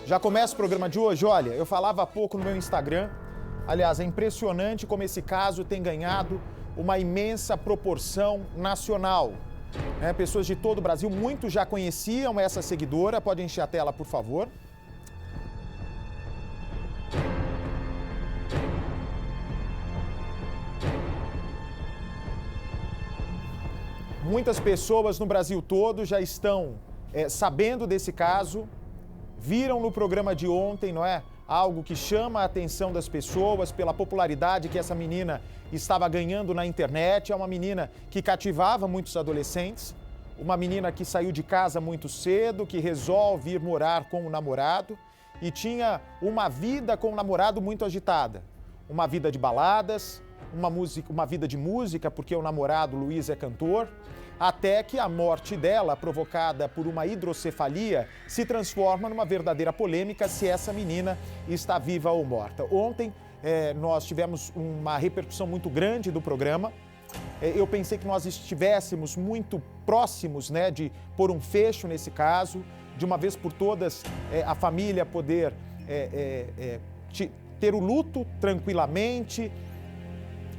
Já começa o programa de hoje. Olha, eu falava há pouco no meu Instagram. Aliás, é impressionante como esse caso tem ganhado uma imensa proporção nacional. Pessoas de todo o Brasil, muitos já conheciam essa seguidora. Pode encher a tela, por favor. Muitas pessoas no Brasil todo já estão sabendo desse caso, viram no programa de ontem, não é? Algo que chama a atenção das pessoas pela popularidade que essa menina estava ganhando na internet. É uma menina que cativava muitos adolescentes, uma menina que saiu de casa muito cedo, que resolve ir morar com o namorado e tinha uma vida com o namorado muito agitada. Uma vida de baladas, uma vida de música, porque o namorado Luiz é cantor, até que a morte dela, provocada por uma hidrocefalia, se transforma numa verdadeira polêmica se essa menina está viva ou morta. Ontem nós tivemos uma repercussão muito grande do programa. Eu pensei que nós estivéssemos muito próximos, de pôr um fecho nesse caso, de uma vez por todas a família poder ter o luto tranquilamente,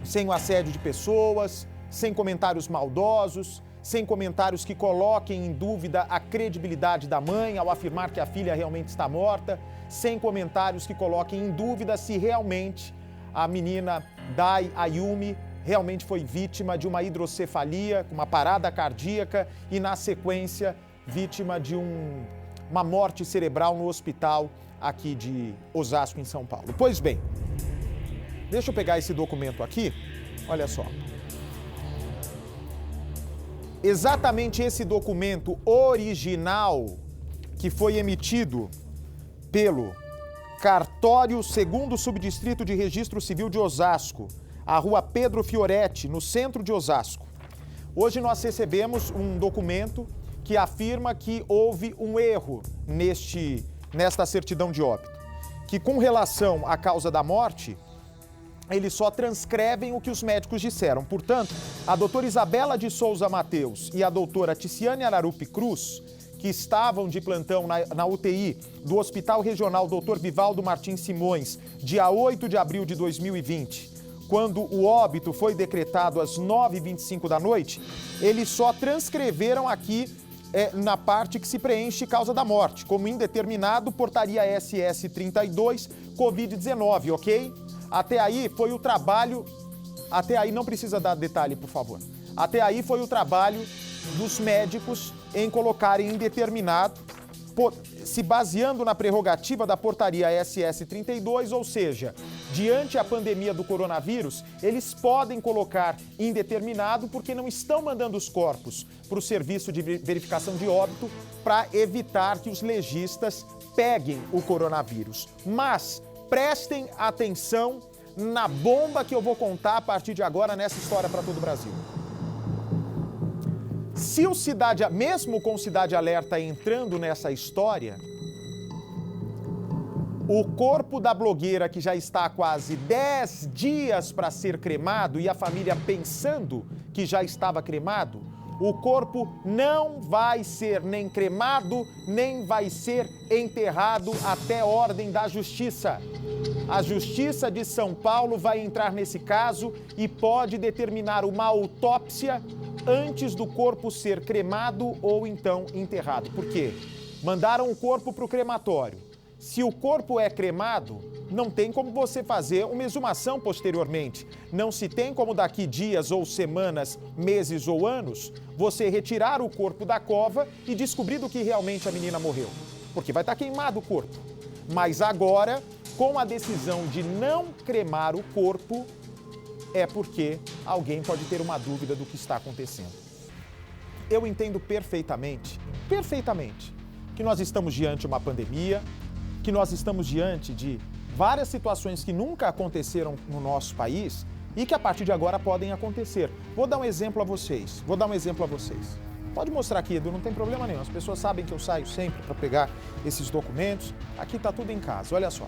sem o assédio de pessoas, sem comentários maldosos, sem comentários que coloquem em dúvida a credibilidade da mãe ao afirmar que a filha realmente está morta, sem comentários que coloquem em dúvida se realmente a menina Dai Ayumi realmente foi vítima de uma hidrocefalia, uma parada cardíaca e, na sequência, vítima de uma morte cerebral no hospital aqui de Osasco, em São Paulo. Pois bem, deixa eu pegar esse documento aqui, olha só. Exatamente esse documento original que foi emitido pelo Cartório 2º Subdistrito de Registro Civil de Osasco, a rua Pedro Fioretti, no centro de Osasco. Hoje nós recebemos um documento que afirma que houve um erro nesta certidão de óbito, que com relação à causa da morte, eles só transcrevem o que os médicos disseram. Portanto, a doutora Isabela de Souza Mateus e a doutora Ticiane Ararupe Cruz, que estavam de plantão na UTI do Hospital Regional Dr. Vivaldo Martins Simões, dia 8 de abril de 2020, quando o óbito foi decretado às 9h25 da noite, eles só transcreveram aqui na parte que se preenche causa da morte, como indeterminado, portaria SS 32, Covid-19, ok? Até aí foi o trabalho, até aí não precisa dar detalhe, por favor. Até aí foi o trabalho dos médicos em colocarem indeterminado, se baseando na prerrogativa da portaria SS 32, ou seja, diante a pandemia do coronavírus, eles podem colocar indeterminado porque não estão mandando os corpos para o serviço de verificação de óbito para evitar que os legistas peguem o coronavírus. Mas prestem atenção na bomba que eu vou contar a partir de agora nessa história para todo o Brasil. Se o mesmo com Cidade Alerta entrando nessa história, o corpo da blogueira, que já está há quase 10 dias para ser cremado e a família pensando que já estava cremado, o corpo não vai ser nem cremado, nem vai ser enterrado até ordem da Justiça. A Justiça de São Paulo vai entrar nesse caso e pode determinar uma autópsia antes do corpo ser cremado ou então enterrado. Por quê? Mandaram o corpo para o crematório. Se o corpo é cremado, não tem como você fazer uma exumação posteriormente. Não se tem como daqui dias ou semanas, meses ou anos, você retirar o corpo da cova e descobrir do que realmente a menina morreu. Porque vai estar queimado o corpo. Mas agora, com a decisão de não cremar o corpo, é porque alguém pode ter uma dúvida do que está acontecendo. Eu entendo perfeitamente, que nós estamos diante de uma pandemia, que nós estamos diante de várias situações que nunca aconteceram no nosso país e que a partir de agora podem acontecer. Vou dar um exemplo a vocês. Pode mostrar aqui, Edu, não tem problema nenhum. As pessoas sabem que eu saio sempre para pegar esses documentos. Aqui está tudo em casa, olha só.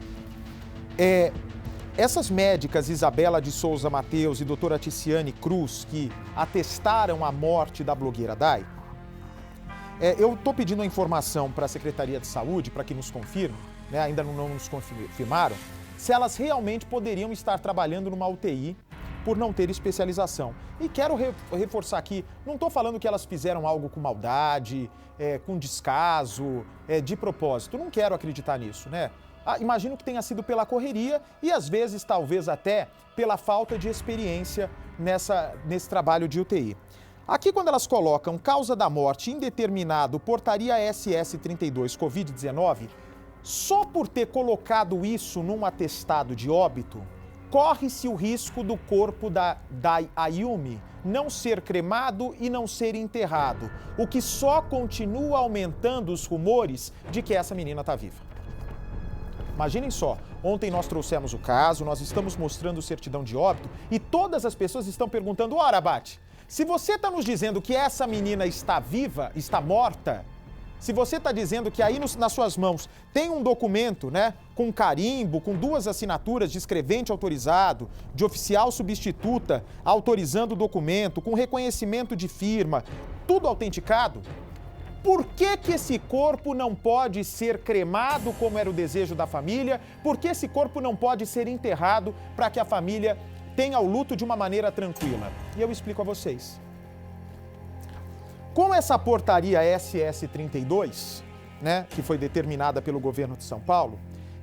Essas médicas, Isabela de Souza Mateus e doutora Ticiane Cruz, que atestaram a morte da blogueira Dai, Eu estou pedindo a informação para a Secretaria de Saúde, para que nos confirme, né, ainda não nos confirmaram, se elas realmente poderiam estar trabalhando numa UTI por não ter especialização. E quero reforçar aqui, não estou falando que elas fizeram algo com maldade, com descaso, de propósito. Não quero acreditar nisso, né? Imagino que tenha sido pela correria e às vezes, talvez até, pela falta de experiência nesse trabalho de UTI. Aqui, quando elas colocam causa da morte indeterminado, portaria SS32 Covid-19, só por ter colocado isso num atestado de óbito, corre-se o risco do corpo da Ayumi não ser cremado e não ser enterrado, o que só continua aumentando os rumores de que essa menina está viva. Imaginem só, ontem nós trouxemos o caso, nós estamos mostrando certidão de óbito e todas as pessoas estão perguntando, ora, Abate, se você está nos dizendo que essa menina está viva, está morta, se você está dizendo que aí nas suas mãos tem um documento, né, com carimbo, com 2 assinaturas de escrevente autorizado, de oficial substituta autorizando o documento, com reconhecimento de firma, tudo autenticado, por que esse corpo não pode ser cremado como era o desejo da família? Por que esse corpo não pode ser enterrado para que a família tenha o luto de uma maneira tranquila? E eu explico a vocês. Com essa portaria SS32, né, que foi determinada pelo governo de São Paulo,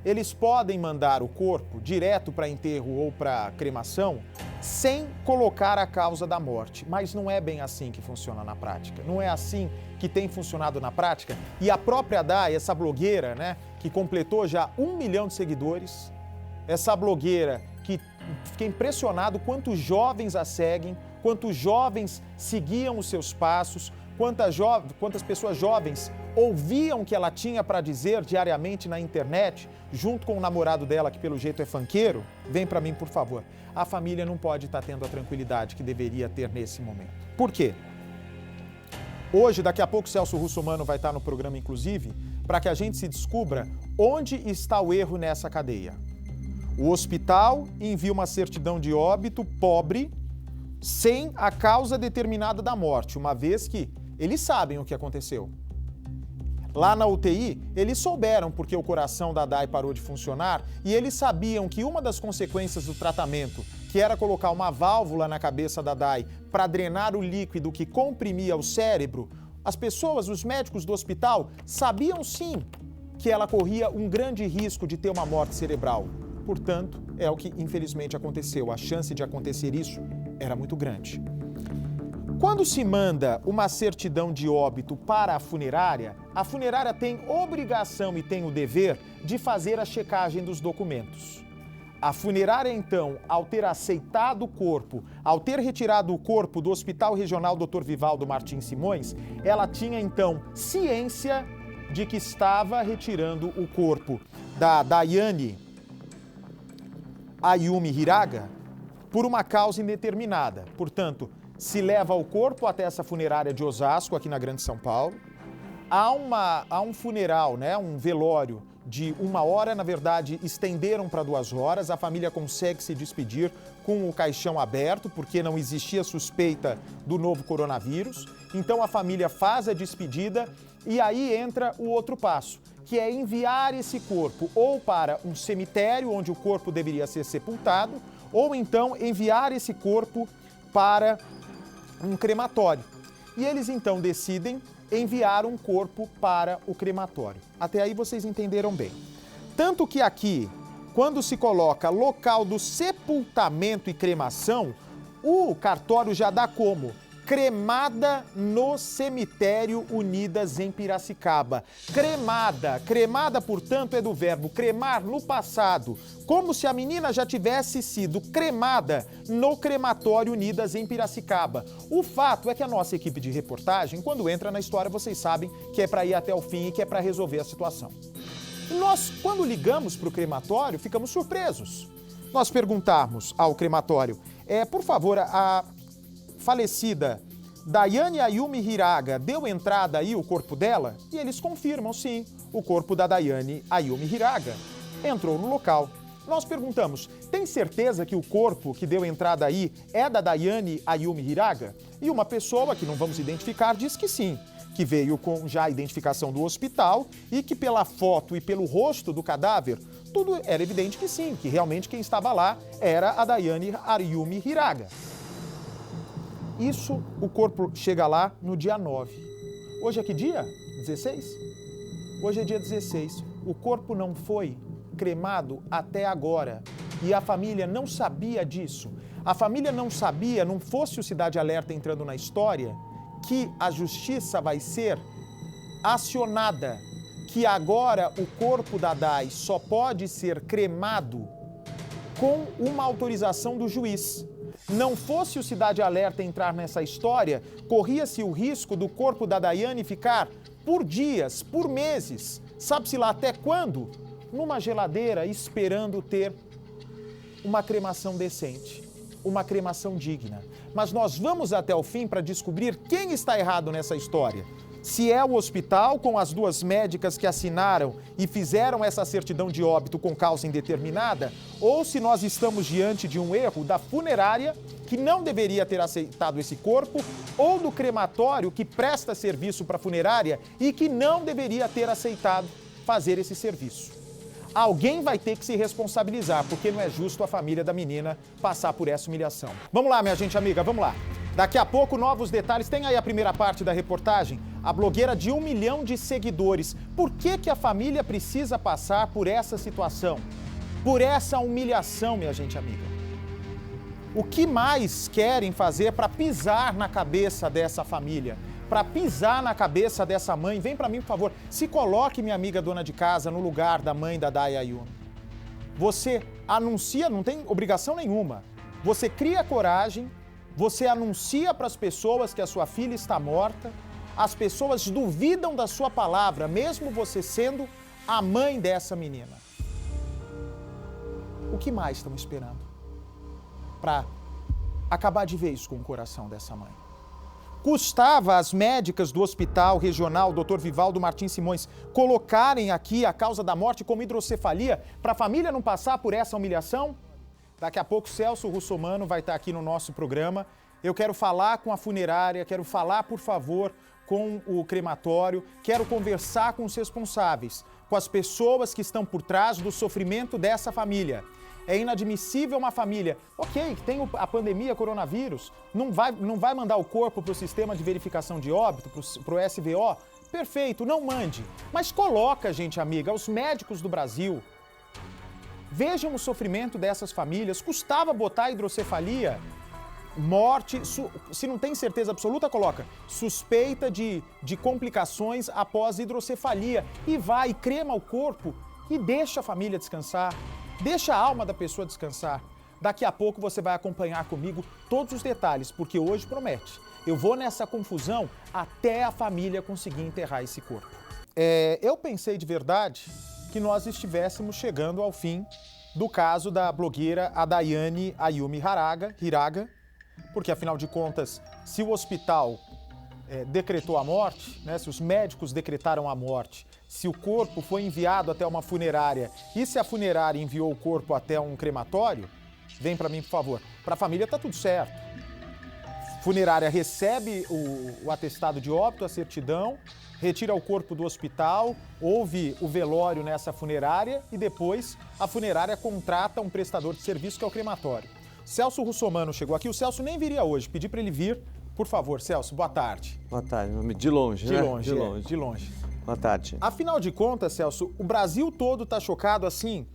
eles podem mandar o corpo direto para enterro ou para cremação sem colocar a causa da morte. Mas não é bem assim que funciona na prática. Não é assim que tem funcionado na prática. E a própria Day, essa blogueira, né, que completou já 1 milhão de seguidores, essa blogueira que fiquei impressionado quantos jovens a seguem, quantos jovens seguiam os seus passos, quantas pessoas jovens ouviam o que ela tinha para dizer diariamente na internet, junto com o namorado dela, que pelo jeito é funkeiro. Vem para mim, por favor. A família não pode estar tendo a tranquilidade que deveria ter nesse momento. Por quê? Hoje, daqui a pouco, Celso Russomano vai estar no programa, inclusive, para que a gente se descubra onde está o erro nessa cadeia. O hospital envia uma certidão de óbito pobre, sem a causa determinada da morte, uma vez que eles sabem o que aconteceu. Lá na UTI, eles souberam porque o coração da Day parou de funcionar e eles sabiam que uma das consequências do tratamento, que era colocar uma válvula na cabeça da Day para drenar o líquido que comprimia o cérebro, as pessoas, os médicos do hospital, sabiam sim que ela corria um grande risco de ter uma morte cerebral. Portanto, é o que infelizmente aconteceu. A chance de acontecer isso era muito grande. Quando se manda uma certidão de óbito para a funerária tem obrigação e tem o dever de fazer a checagem dos documentos. A funerária, então, ao ter aceitado o corpo, ao ter retirado o corpo do Hospital Regional Dr. Vivaldo Martins Simões, ela tinha, então, ciência de que estava retirando o corpo da Daiane Ayumi Hiraga por uma causa indeterminada. Portanto, se leva o corpo até essa funerária de Osasco, aqui na Grande São Paulo. Há um funeral, né, um velório de 1 hora, na verdade, estenderam para 2 horas. A família consegue se despedir com o caixão aberto, porque não existia suspeita do novo coronavírus. Então a família faz a despedida e aí entra o outro passo, que é enviar esse corpo ou para um cemitério onde o corpo deveria ser sepultado, ou então enviar esse corpo para um crematório. E eles então decidem enviar um corpo para o crematório. Até aí vocês entenderam bem. Tanto que aqui, quando se coloca local do sepultamento e cremação, o cartório já dá como cremada no cemitério Unidas em Piracicaba. Cremada, portanto, é do verbo cremar no passado, como se a menina já tivesse sido cremada no crematório Unidas em Piracicaba. O fato é que a nossa equipe de reportagem, quando entra na história, vocês sabem que é para ir até o fim e que é para resolver a situação. E nós, quando ligamos para o crematório, ficamos surpresos. Nós perguntamos ao crematório, por favor, a falecida Daiane Ayumi Hiraga deu entrada aí o corpo dela? E eles confirmam, sim, o corpo da Daiane Ayumi Hiraga entrou no local. Nós perguntamos, tem certeza que o corpo que deu entrada aí é da Daiane Ayumi Hiraga? E uma pessoa, que não vamos identificar, diz que sim. que veio com já a identificação do hospital e que pela foto e pelo rosto do cadáver, tudo era evidente que sim, que realmente quem estava lá era a Daiane Ayumi Hiraga. Isso, o corpo chega lá no dia 9. Hoje é que dia? 16? Hoje é dia 16. O corpo não foi cremado até agora e a família não sabia disso. A família não sabia, não fosse o Cidade Alerta entrando na história, que a justiça vai ser acionada, que agora o corpo da Dai só pode ser cremado com uma autorização do juiz. Não fosse o Cidade Alerta entrar nessa história, corria-se o risco do corpo da Daiane ficar por dias, por meses, sabe-se lá até quando, numa geladeira esperando ter uma cremação decente, uma cremação digna. Mas nós vamos até o fim para descobrir quem está errado nessa história. Se é o hospital com as duas médicas que assinaram e fizeram essa certidão de óbito com causa indeterminada, ou se nós estamos diante de um erro da funerária que não deveria ter aceitado esse corpo, ou do crematório que presta serviço para a funerária e que não deveria ter aceitado fazer esse serviço. Alguém vai ter que se responsabilizar, porque não é justo a família da menina passar por essa humilhação. Vamos lá, minha gente amiga, vamos lá. Daqui a pouco, novos detalhes. Tem aí a primeira parte da reportagem. A blogueira de 1 milhão de seguidores. Por que a família precisa passar por essa situação? Por essa humilhação, minha gente amiga. O que mais querem fazer para pisar na cabeça dessa família? Para pisar na cabeça dessa mãe? Vem para mim, por favor. Se coloque, minha amiga dona de casa, no lugar da mãe da Dai Ayumi. Você anuncia, não tem obrigação nenhuma. Você cria coragem. Você anuncia para as pessoas que a sua filha está morta, as pessoas duvidam da sua palavra, mesmo você sendo a mãe dessa menina. O que mais estão esperando para acabar de vez com o coração dessa mãe? Custava às médicas do Hospital Regional Dr. Vivaldo Martins Simões colocarem aqui a causa da morte como hidrocefalia para a família não passar por essa humilhação? Daqui a pouco, Celso Russomano vai estar aqui no nosso programa. Eu quero falar com a funerária, quero falar, por favor, com o crematório, quero conversar com os responsáveis, com as pessoas que estão por trás do sofrimento dessa família. É inadmissível uma família, ok, tem a pandemia, coronavírus, não vai mandar o corpo para o sistema de verificação de óbito, para o SVO? Perfeito, não mande. Mas coloca, gente amiga, os médicos do Brasil. Vejam o sofrimento dessas famílias. Custava botar hidrocefalia, morte, se não tem certeza absoluta, coloca suspeita de complicações após hidrocefalia. E vai, crema o corpo e deixa a família descansar. Deixa a alma da pessoa descansar. Daqui a pouco você vai acompanhar comigo todos os detalhes, porque hoje promete. Eu vou nessa confusão até a família conseguir enterrar esse corpo. Eu pensei de verdade que nós estivéssemos chegando ao fim do caso da blogueira Daiane Ayumi Hiraga, porque afinal de contas, se o hospital decretou a morte, né, se os médicos decretaram a morte, se o corpo foi enviado até uma funerária e se a funerária enviou o corpo até um crematório, vem para mim, por favor. Para a família tá tudo certo. Funerária recebe o atestado de óbito, a certidão, retira o corpo do hospital, houve o velório nessa funerária e depois a funerária contrata um prestador de serviço que é o crematório. Celso Russomano chegou aqui, o Celso nem viria hoje, pedi para ele vir. Por favor, Celso, boa tarde. Boa tarde, de longe, né? De longe. Boa tarde. Afinal de contas, Celso, o Brasil todo está chocado assim,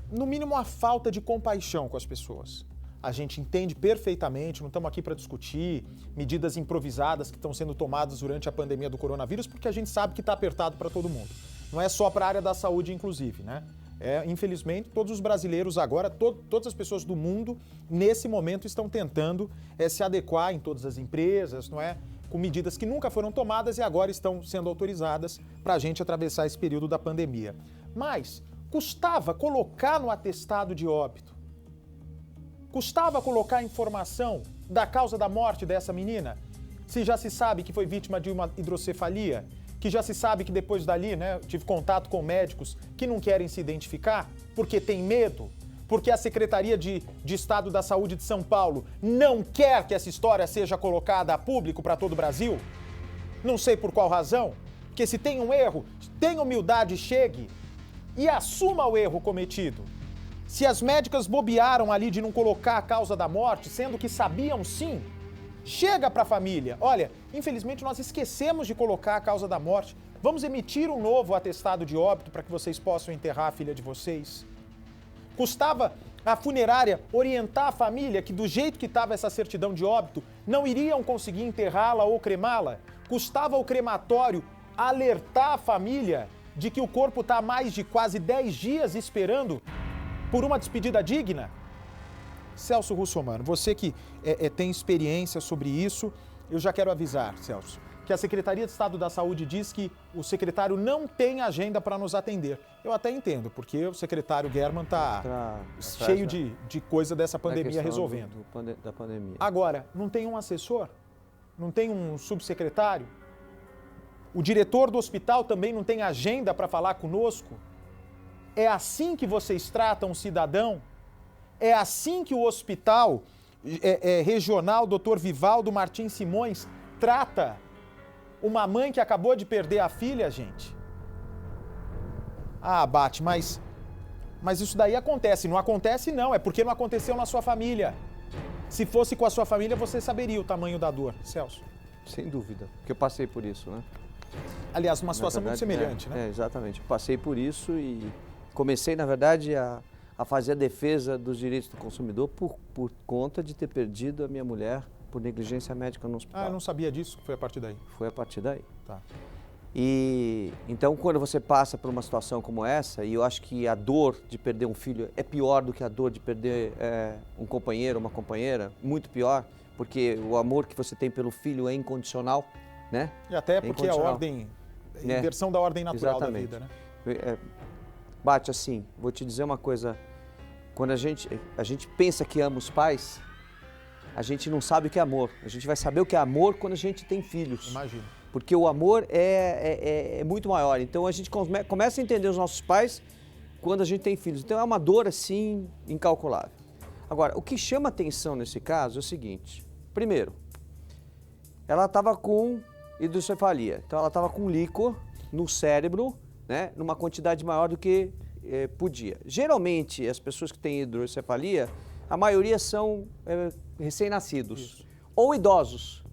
no mínimo a falta de compaixão com as pessoas. A gente entende perfeitamente, não estamos aqui para discutir medidas improvisadas que estão sendo tomadas durante a pandemia do coronavírus, porque a gente sabe que está apertado para todo mundo. Não é só para a área da saúde, inclusive, né? Infelizmente, todos os brasileiros agora, todas as pessoas do mundo, nesse momento, estão tentando se adequar em todas as empresas, não é? Com medidas que nunca foram tomadas e agora estão sendo autorizadas para a gente atravessar esse período da pandemia. Mas custava colocar no atestado de óbito, custava colocar a informação da causa da morte dessa menina? Se já se sabe que foi vítima de uma hidrocefalia, que já se sabe que depois dali, né, tive contato com médicos que não querem se identificar porque tem medo, porque a Secretaria de Estado da Saúde de São Paulo não quer que essa história seja colocada a público para todo o Brasil? Não sei por qual razão. Porque se tem um erro, tenha humildade, chegue e assuma o erro cometido. Se as médicas bobearam ali de não colocar a causa da morte, sendo que sabiam sim, chega para a família. Olha, infelizmente nós esquecemos de colocar a causa da morte. Vamos emitir um novo atestado de óbito para que vocês possam enterrar a filha de vocês. Custava a funerária orientar a família que do jeito que estava essa certidão de óbito, não iriam conseguir enterrá-la ou cremá-la. Custava o crematório alertar a família de que o corpo está há mais de quase 10 dias esperando por uma despedida digna? Celso Russomano, você que tem experiência sobre isso, eu já quero avisar, Celso, que a Secretaria de Estado da Saúde diz que o secretário não tem agenda para nos atender. Eu até entendo, porque o secretário German está cheio de coisa dessa pandemia resolvendo. Da pandemia. Agora, não tem um assessor? Não tem um subsecretário? O diretor do hospital também não tem agenda para falar conosco? É assim que vocês tratam o cidadão? É assim que o hospital regional Dr. Vivaldo Martins Simões trata uma mãe que acabou de perder a filha, gente? Ah, Bate, mas isso daí acontece. Não acontece não, é porque não aconteceu na sua família. Se fosse com a sua família, você saberia o tamanho da dor, Celso. Sem dúvida, porque eu passei por isso, né? Aliás, uma situação muito semelhante, né? Exatamente. Eu passei por isso e comecei, na verdade, a fazer a defesa dos direitos do consumidor por conta de ter perdido a minha mulher por negligência médica no hospital. Ah, eu não sabia disso, foi a partir daí. Foi a partir daí. Tá. E então, quando você passa por uma situação como essa, e eu acho que a dor de perder um filho é pior do que a dor de perder um companheiro, uma companheira, muito pior, porque o amor que você tem pelo filho é incondicional, né? E até porque a ordem, inversão da ordem natural exatamente. Da vida, né? Bate, assim, vou te dizer uma coisa, quando a gente pensa que ama os pais, a gente não sabe o que é amor. A gente vai saber o que é amor quando a gente tem filhos. Imagino. Porque o amor é muito maior. Então a gente começa a entender os nossos pais quando a gente tem filhos. Então é uma dor, assim, incalculável. Agora, o que chama atenção nesse caso é o seguinte. Primeiro, ela estava com hidrocefalia. Então ela estava com líquor no cérebro, né, numa quantidade maior do que podia. Geralmente, as pessoas que têm hidrocefalia, a maioria são recém-nascidos ou idosos.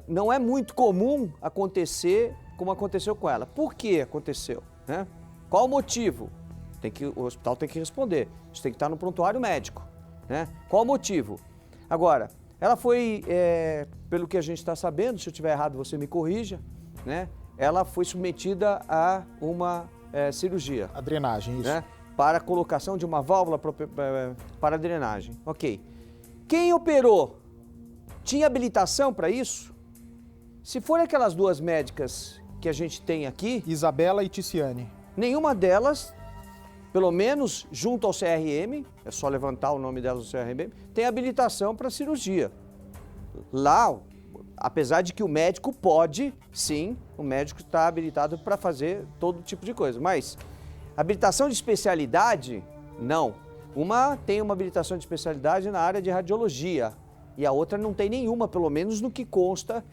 Não é muito comum acontecer como aconteceu com ela. Por que aconteceu? Né? Qual o motivo? O hospital tem que responder. Isso tem que estar no prontuário médico. Né? Qual o motivo? Agora, ela foi, pelo que a gente está sabendo, se eu estiver errado você me corrija, né? Ela foi submetida a uma cirurgia. A drenagem, isso. Né? Para a colocação de uma válvula para a drenagem. Ok. Quem operou tinha habilitação para isso? Se for aquelas duas médicas que a gente tem aqui... Isabela e Ticiane. Nenhuma delas, pelo menos junto ao CRM, é só levantar o nome delas no CRM, tem habilitação para cirurgia. Lá, apesar de que o médico pode, sim, o médico está habilitado para fazer todo tipo de coisa, mas habilitação de especialidade, não. Uma tem uma habilitação de especialidade na área de radiologia e a outra não tem nenhuma, pelo menos no que consta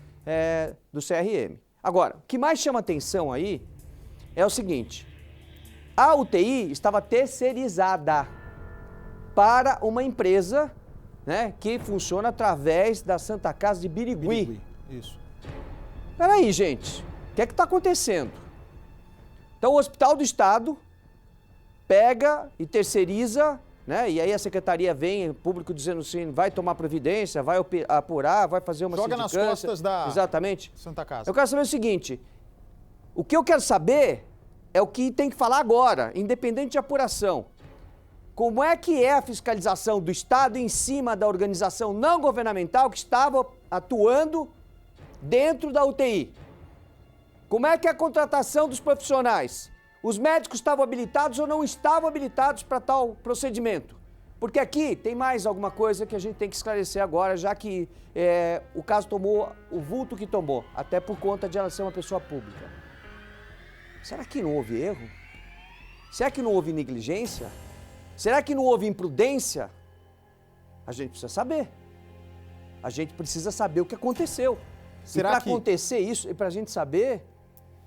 do CRM. Agora, o que mais chama atenção aí é o seguinte, a UTI estava terceirizada para uma empresa, né, que funciona através da Santa Casa de Birigui. Isso. Peraí, gente, o que está acontecendo? Então, o Hospital do Estado pega e terceiriza, né? E aí a secretaria vem, público dizendo assim, vai tomar providência, vai apurar, vai fazer uma joga sindicância. Nas costas da Exatamente. Santa Casa. Eu quero saber o seguinte, o que eu quero saber é o que tem que falar agora, independente de apuração. Como é que é a fiscalização do Estado em cima da organização não governamental que estava atuando dentro da UTI? Como é que é a contratação dos profissionais? Os médicos estavam habilitados ou não estavam habilitados para tal procedimento? Porque aqui tem mais alguma coisa que a gente tem que esclarecer agora, já que o caso tomou o vulto que tomou, até por conta de ela ser uma pessoa pública. Será que não houve erro? Será que não houve negligência? Será que não houve imprudência? A gente precisa saber. A gente precisa saber o que aconteceu. Será para que... acontecer isso, e para a gente saber,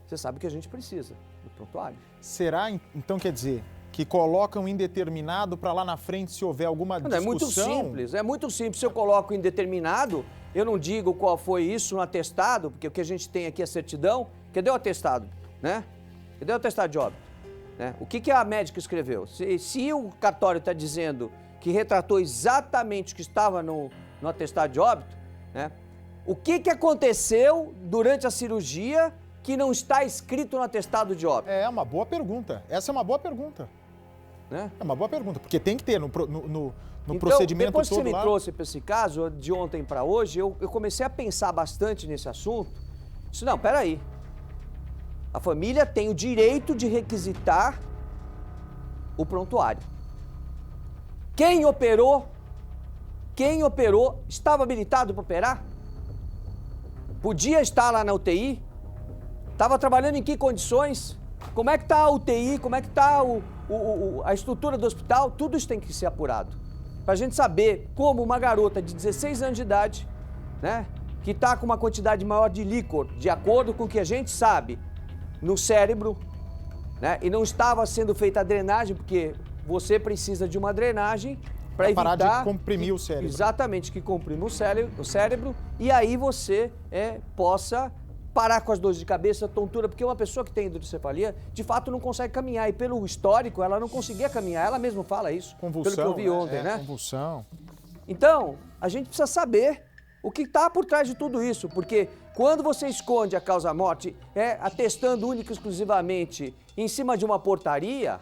você sabe que a gente precisa do prontuário. Será, então, quer dizer, que colocam indeterminado para lá na frente se houver alguma discussão? Não, é muito simples. Se eu coloco indeterminado, eu não digo qual foi isso no atestado, porque o que a gente tem aqui é certidão. Cadê o atestado, né? Cadê o atestado de óbito? Né? O que a médica escreveu? Se o cartório está dizendo que retratou exatamente o que estava no atestado de óbito, né? O que aconteceu durante a cirurgia que não está escrito no atestado de óbito? É uma boa pergunta. Essa é uma boa pergunta. Né? É uma boa pergunta, porque tem que ter no Então, procedimento depois que todo você me lá. trouxe para esse caso, de ontem para hoje, eu comecei a pensar bastante nesse assunto. Disse, não, peraí. A família tem o direito de requisitar o prontuário. Quem operou estava habilitado para operar? Podia estar lá na UTI? Estava trabalhando em que condições? Como é que está a UTI? Como é que está a estrutura do hospital? Tudo isso tem que ser apurado. Para a gente saber como uma garota de 16 anos de idade, né, que está com uma quantidade maior de líquor, de acordo com o que a gente sabe, no cérebro, né, e não estava sendo feita a drenagem, porque você precisa de uma drenagem para evitar... parar de comprimir o cérebro. Exatamente, que comprime o cérebro, e aí você possa parar com as dores de cabeça, tontura, porque uma pessoa que tem hidrocefalia, de fato, não consegue caminhar. E pelo histórico, ela não conseguia caminhar. Ela mesma fala isso. Convulsão, pelo que eu vi ontem, né? Convulsão. Então, a gente precisa saber o que está por trás de tudo isso. Porque quando você esconde a causa-morte, atestando única e exclusivamente em cima de uma portaria,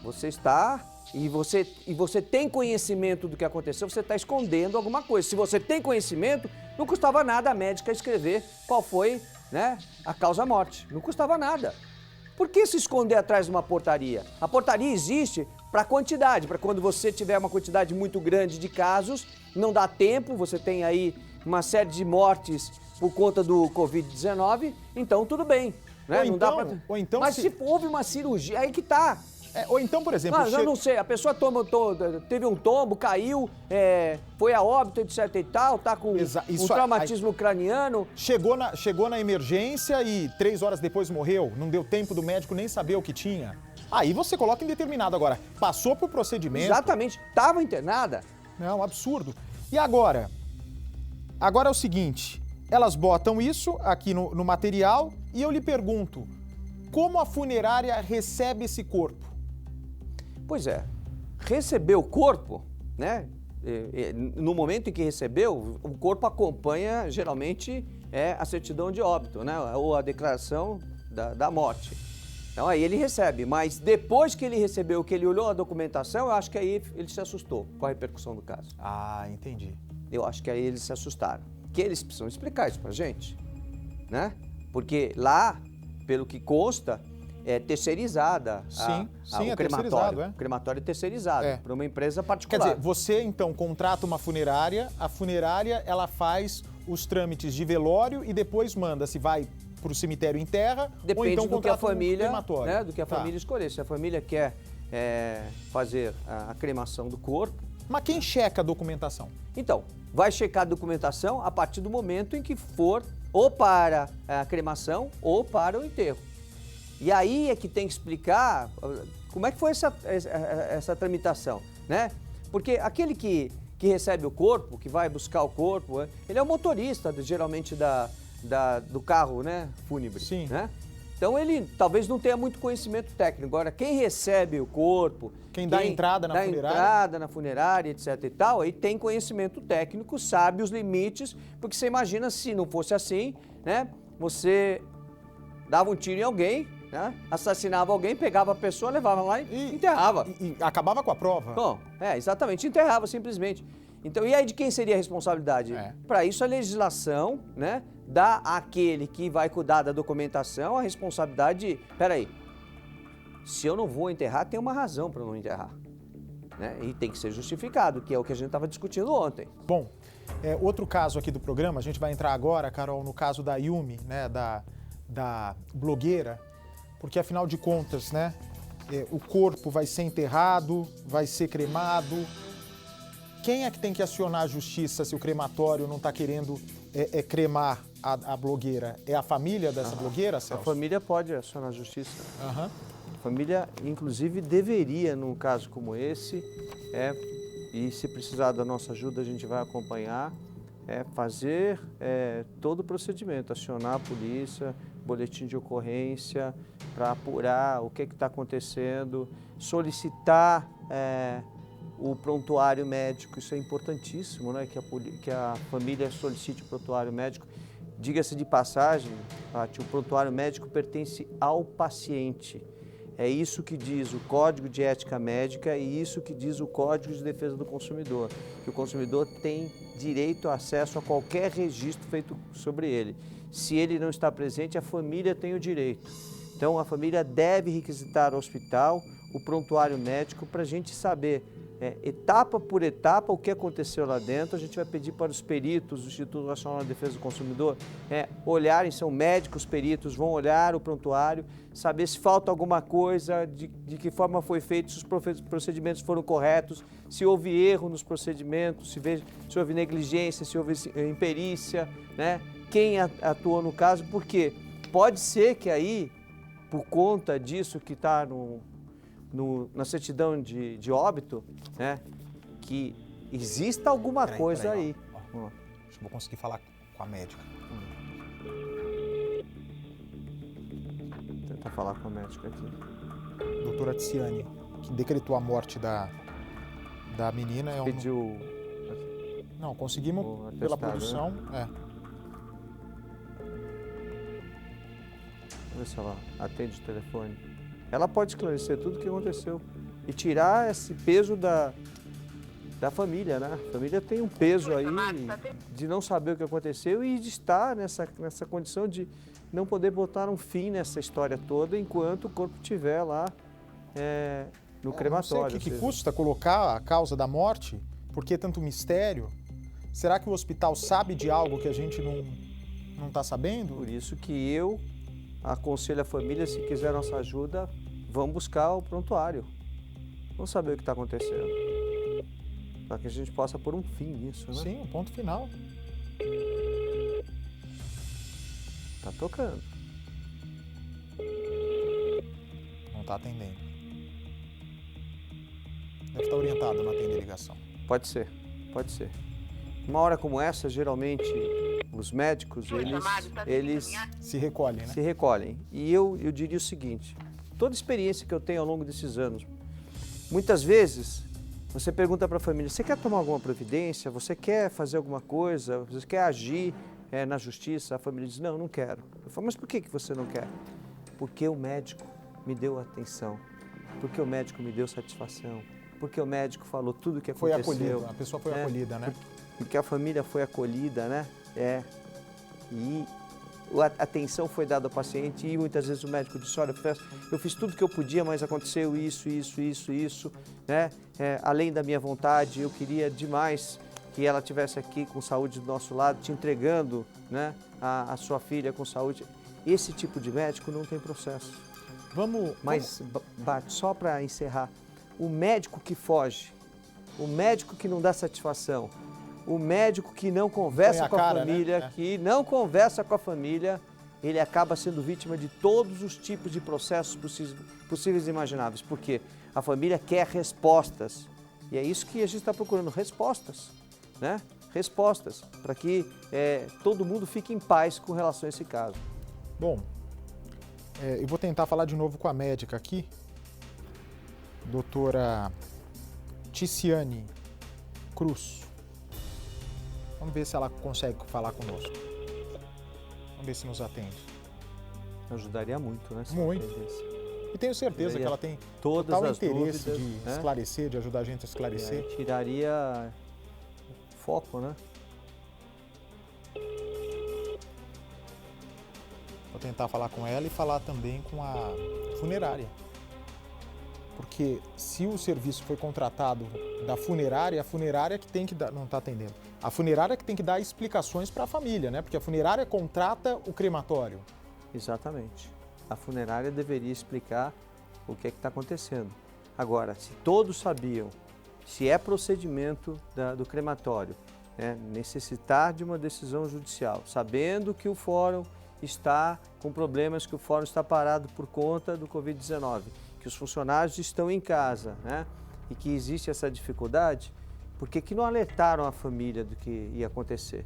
você está... E você tem conhecimento do que aconteceu, você está escondendo alguma coisa. Se você tem conhecimento, não custava nada a médica escrever qual foi, né, a causa-morte. Não custava nada. Por que se esconder atrás de uma portaria? A portaria existe para quantidade, para quando você tiver uma quantidade muito grande de casos, não dá tempo, você tem aí uma série de mortes por conta do Covid-19, então tudo bem. Né? Ou então Mas se houve uma cirurgia, aí que tá. Ou então, por exemplo... Mas eu não sei, a pessoa teve um tombo, caiu, foi a óbito, etc e tal, tá com um traumatismo craniano. Chegou na emergência e 3 horas depois morreu, não deu tempo do médico nem saber o que tinha. Aí você coloca indeterminado agora. Passou por procedimento... Exatamente, estava internada. Não, absurdo. E agora? Agora é o seguinte, elas botam isso aqui no material e eu lhe pergunto, como a funerária recebe esse corpo? Pois é, receber o corpo, né? No momento em que recebeu, o corpo acompanha geralmente a certidão de óbito, né? Ou a declaração da morte. Então aí ele recebe, mas depois que ele recebeu, que ele olhou a documentação, eu acho que aí ele se assustou com a repercussão do caso. Ah, entendi. Eu acho que aí eles se assustaram. Que eles precisam explicar isso pra gente, né? Porque lá, pelo que consta, é terceirizada o crematório. O crematório é terceirizado para uma empresa particular. Quer dizer, você então contrata uma funerária, a funerária ela faz os trâmites de velório e depois manda se vai para o cemitério em terra ou então do que a família, um crematório. Né, do que a família escolher. Se a família quer fazer a cremação do corpo. Mas quem checa a documentação? Então, vai checar a documentação a partir do momento em que for ou para a cremação ou para o enterro. E aí é que tem que explicar como é que foi essa tramitação, né? Porque aquele que recebe o corpo, que vai buscar o corpo, ele é o motorista, geralmente, do carro, né, fúnebre. Sim. Né? Então ele talvez não tenha muito conhecimento técnico. Agora, quem recebe o corpo... Quem dá entrada na funerária. Dá entrada na funerária, etc e tal, aí tem conhecimento técnico, sabe os limites, porque você imagina se não fosse assim, né? Você dava um tiro em alguém, né? Assassinava alguém, pegava a pessoa, levava lá e enterrava. E acabava com a prova. Bom, exatamente, enterrava simplesmente. Então, e aí de quem seria a responsabilidade? Para isso a legislação, né, dá àquele que vai cuidar da documentação a responsabilidade de, peraí, se eu não vou enterrar, tem uma razão para não enterrar. Né? E tem que ser justificado, que é o que a gente estava discutindo ontem. Bom, outro caso aqui do programa, a gente vai entrar agora, Carol, no caso da Yumi, né, da blogueira, porque afinal de contas, né, o corpo vai ser enterrado, vai ser cremado. Quem é que tem que acionar a justiça se o crematório não está querendo cremar a blogueira? É a família dessa blogueira, A Celso? família pode acionar a justiça. Aham. A família, inclusive, deveria, num caso como esse, e se precisar da nossa ajuda, a gente vai acompanhar, fazer todo o procedimento, acionar a polícia, boletim de ocorrência, para apurar o que está acontecendo, solicitar o prontuário médico, isso é importantíssimo, né? Que a família solicite o prontuário médico. Diga-se de passagem, Paty, o prontuário médico pertence ao paciente. É isso que diz o Código de Ética Médica e isso que diz o Código de Defesa do Consumidor, que o consumidor tem direito a acesso a qualquer registro feito sobre ele. Se ele não está presente, a família tem o direito. Então, a família deve requisitar ao hospital o prontuário médico para a gente saber, etapa por etapa, o que aconteceu lá dentro. A gente vai pedir para os peritos do Instituto Nacional de Defesa do Consumidor olharem, são médicos peritos, vão olhar o prontuário, saber se falta alguma coisa, de que forma foi feito, se os procedimentos foram corretos, se houve erro nos procedimentos, se houve negligência, se houve imperícia, né? Quem atuou no caso, porque pode ser que aí, por conta disso que está na certidão de óbito, né, que exista alguma coisa Peraí, aí. ó. Acho que vou conseguir falar com a médica. Tentar falar com a médica aqui. Doutora Tiziane, que decretou a morte da menina. Pediu... Não, conseguimos o pela atestado, produção. né? Vamos ver se ela atende o telefone. Ela pode esclarecer tudo o que aconteceu e tirar esse peso da família, né? A família tem um peso aí de não saber o que aconteceu e de estar nessa condição de não poder botar um fim nessa história toda enquanto o corpo estiver lá no crematório. Não sei o que custa colocar a causa da morte, por que tanto mistério? Será que o hospital sabe de algo que a gente não está sabendo? Por isso que eu aconselho a família, se quiser nossa ajuda, vamos buscar o prontuário. Vamos saber o que está acontecendo. Para que a gente possa pôr um fim nisso, né? Sim, um ponto final. Tá tocando. Não está atendendo. Deve estar orientado a não atender a ligação. Pode ser, pode ser. Uma hora como essa, geralmente, os médicos, eles Se recolhe, né? se recolhem. E eu diria o seguinte, toda experiência que eu tenho ao longo desses anos, muitas vezes você pergunta para a família, você quer tomar alguma providência? Você quer fazer alguma coisa? Você quer agir na justiça? A família diz, não quero. Eu falo, mas por que você não quer? Porque o médico me deu atenção, porque o médico me deu satisfação, porque o médico falou tudo o que Foi aconteceu. acolhido, a pessoa foi acolhida, né? Porque a família foi acolhida, né? E a atenção foi dada ao paciente e muitas vezes o médico disse, olha, eu fiz tudo o que eu podia, mas aconteceu isso, né? Além da minha vontade, eu queria demais que ela estivesse aqui com saúde do nosso lado, te entregando, né, a sua filha com saúde. Esse tipo de médico não tem processo. Mas, Bart, só para encerrar, o médico que foge, o médico que não dá satisfação, o médico que não conversa com a família, né? que não conversa com a família, ele acaba sendo vítima de todos os tipos de processos possíveis e imagináveis. Porque a família quer respostas. E é isso que a gente está procurando, respostas, né? Respostas, para que todo mundo fique em paz com relação a esse caso. Bom, eu vou tentar falar de novo com a médica aqui, doutora Tiziane Cruz. Vamos ver se ela consegue falar conosco. Vamos ver se nos atende. Ajudaria muito, né? Muito. E tenho certeza que ela tem total interesse de esclarecer, de ajudar a gente a esclarecer. Tiraria foco, né? Vou tentar falar com ela e falar também com a funerária. Porque se o serviço foi contratado da funerária, a funerária que tem que dar, não está atendendo, a funerária que tem que dar explicações para a família, né? Porque a funerária contrata o crematório. Exatamente. A funerária deveria explicar o que é que está acontecendo. Agora, se todos sabiam, se é procedimento do crematório, necessitar de uma decisão judicial, sabendo que o fórum está com problemas, que o fórum está parado por conta do Covid-19, que os funcionários estão em casa, né? E que existe essa dificuldade, por que não alertaram a família do que ia acontecer?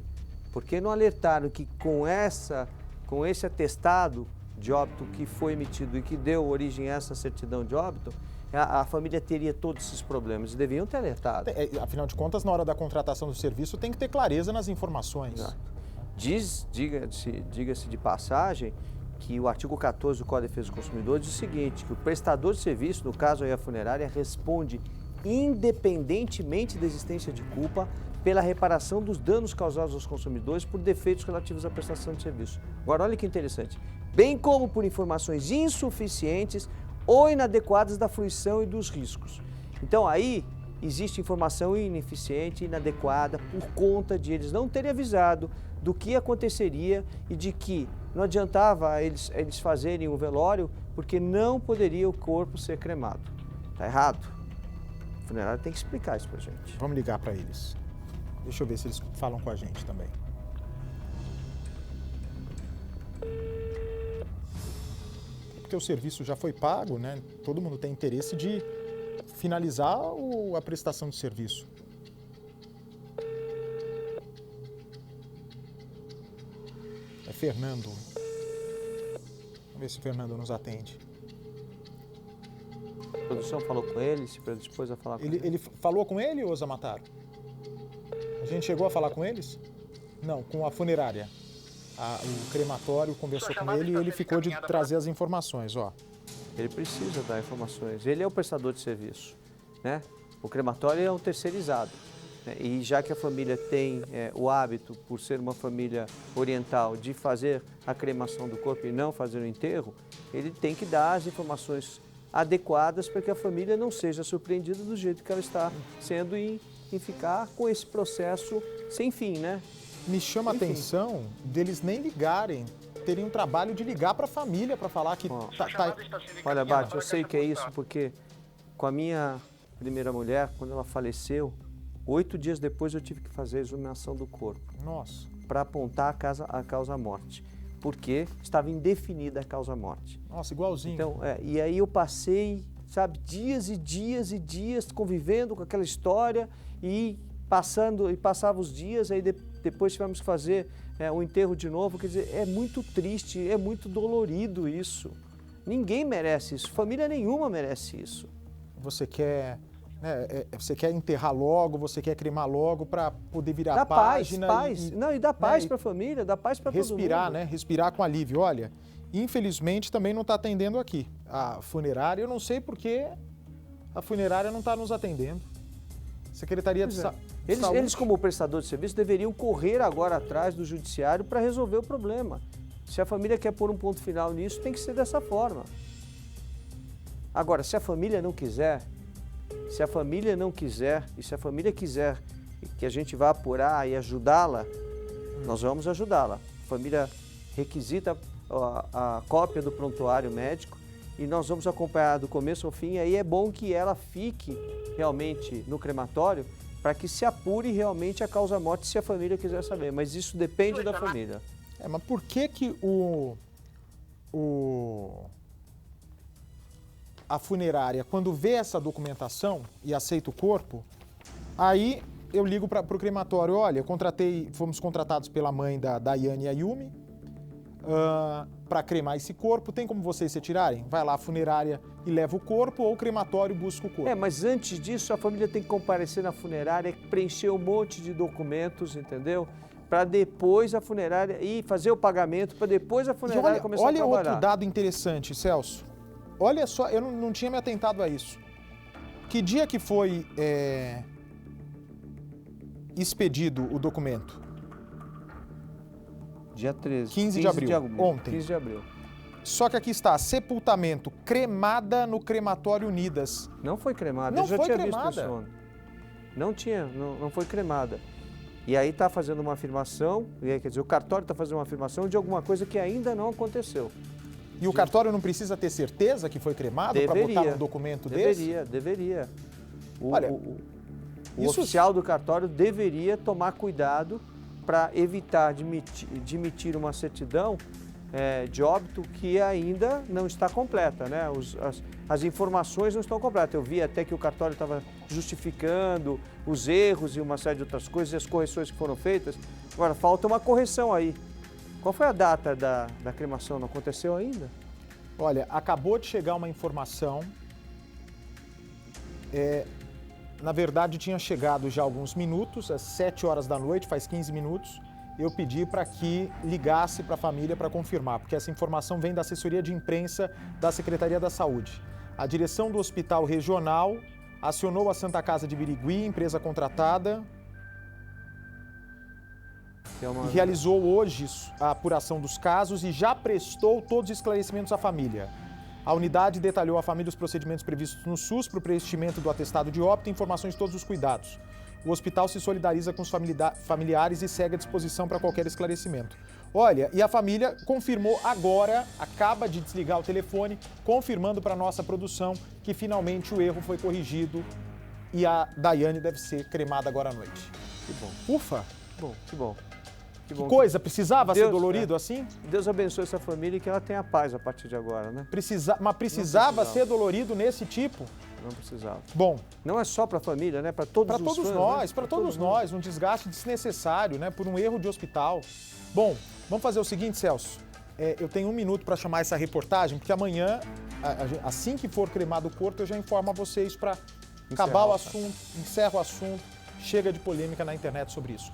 Por que não alertaram que com esse atestado de óbito que foi emitido e que deu origem a essa certidão de óbito, a família teria todos esses problemas? Deviam ter alertado. Afinal de contas, na hora da contratação do serviço, tem que ter clareza nas informações. Exato. Diga-se de passagem, que o artigo 14 do Código de Defesa do Consumidor diz o seguinte, que o prestador de serviço, no caso aí a funerária, responde independentemente da existência de culpa pela reparação dos danos causados aos consumidores por defeitos relativos à prestação de serviço. Agora, olha que interessante. Bem como por informações insuficientes ou inadequadas da fruição e dos riscos. Então, aí existe informação ineficiente, inadequada, por conta de eles não terem avisado do que aconteceria e de que não adiantava eles fazerem o velório porque não poderia o corpo ser cremado. Está errado. O funerário tem que explicar isso para a gente. Vamos ligar para eles. Deixa eu ver se eles falam com a gente também. Porque o serviço já foi pago, né? Todo mundo tem interesse de finalizar a prestação de serviço. É Fernando. Vamos ver se o Fernando nos atende. A produção falou com ele, se predispôs a falar com ele. Ele falou com ele, ou Zamataro? A gente chegou a falar com eles? Não, com a funerária. O crematório conversou com ele e ele ficou de trazer as informações, ó. Ele precisa dar informações. Ele é o prestador de serviço, né? O crematório é um terceirizado. Né? E já que a família tem o hábito, por ser uma família oriental, de fazer a cremação do corpo e não fazer o enterro, ele tem que dar as informações adequadas para que a família não seja surpreendida do jeito que ela está sendo em ficar com esse processo sem fim, né? Me chama a atenção deles nem ligarem, terem um trabalho de ligar para a família para falar que Olha, Bate, eu sei que é isso porque com a minha primeira mulher, quando ela faleceu, 8 dias depois eu tive que fazer a exumação do corpo. Nossa. Para apontar a causa-morte, porque estava indefinida a causa-morte. Nossa, igualzinho. Então, e aí eu passei, sabe, dias e dias e dias convivendo com aquela história e passava os dias, aí depois tivemos que fazer o enterro de novo. Quer dizer, é muito triste, é muito dolorido isso. Ninguém merece isso, família nenhuma merece isso. Você quer, você quer enterrar logo, você quer cremar logo para poder virar dá página. Paz. E dá paz para a família, dá paz para todo mundo. Respirar, né? Respirar com alívio. Olha, infelizmente também não está atendendo aqui. A funerária, eu não sei por que a funerária não está nos atendendo. Secretaria de Saúde. Eles, como prestador de serviço, deveriam correr agora atrás do judiciário para resolver o problema. Se a família quer pôr um ponto final nisso, tem que ser dessa forma. Agora, se a família não quiser, e se a família quiser que a gente vá apurar e ajudá-la, nós vamos ajudá-la. A família requisita a cópia do prontuário médico e nós vamos acompanhar do começo ao fim. Aí é bom que ela fique realmente no crematório para que se apure realmente a causa-morte, se a família quiser saber. Mas isso depende da família. Mas por que a funerária, quando vê essa documentação e aceita o corpo, aí eu ligo para o crematório, olha, fomos contratados pela mãe da Daiane Ayumi para cremar esse corpo, tem como vocês retirarem? Vai lá a funerária e leva o corpo ou o crematório busca o corpo. Mas antes disso a família tem que comparecer na funerária, preencher um monte de documentos, entendeu? Para depois a funerária ir fazer o pagamento, para depois a funerária começar a trabalhar. Olha outro dado interessante, Celso. Olha só, eu não tinha me atentado a isso. Que dia que foi expedido o documento? Dia 13. 15 de abril. Ontem. 15 de abril. Só que aqui está, sepultamento, cremada no crematório Unidas. Não foi cremada, Não eu já foi tinha cremada. visto isso ontem. Não foi cremada. E aí está fazendo uma afirmação, e aí, quer dizer, o cartório está fazendo uma afirmação de alguma coisa que ainda não aconteceu. E o cartório não precisa ter certeza que foi cremado para botar um documento desse? Deveria. Olha, O oficial do cartório deveria tomar cuidado para evitar de emitir uma certidão de óbito que ainda não está completa, né? As informações não estão completas. Eu vi até que o cartório estava justificando os erros e uma série de outras coisas e as correções que foram feitas. Agora, falta uma correção aí. Qual foi a data da cremação? Não aconteceu ainda? Olha, acabou de chegar uma informação. Na verdade, tinha chegado já há alguns minutos, às 7 horas da noite, faz 15 minutos. Eu pedi para que ligasse para a família para confirmar, porque essa informação vem da assessoria de imprensa da Secretaria da Saúde. A direção do Hospital Regional acionou a Santa Casa de Birigui, empresa contratada, e realizou hoje a apuração dos casos e já prestou todos os esclarecimentos à família. A unidade detalhou à família os procedimentos previstos no SUS para o preenchimento do atestado de óbito e informações de todos os cuidados. O hospital se solidariza com os familiares e segue à disposição para qualquer esclarecimento. Olha, e a família confirmou agora, acaba de desligar o telefone, confirmando para a nossa produção que finalmente o erro foi corrigido e a Daiane deve ser cremada agora à noite. Que bom. Ufa! Que bom. Que coisa, precisava ser dolorido assim? Deus abençoe essa família e que ela tenha paz a partir de agora, né? Mas precisava ser dolorido nesse tipo? Não precisava. Bom, não é só para a família, né? Para todos os fãs, nós, né? para todos nós, um desgaste desnecessário, né? Por um erro de hospital. Bom, vamos fazer o seguinte, Celso. Eu tenho 1 minuto para chamar essa reportagem, porque amanhã, assim que for cremado o corpo, eu já informo a vocês para acabar o assunto, encerro o assunto, chega de polêmica na internet sobre isso.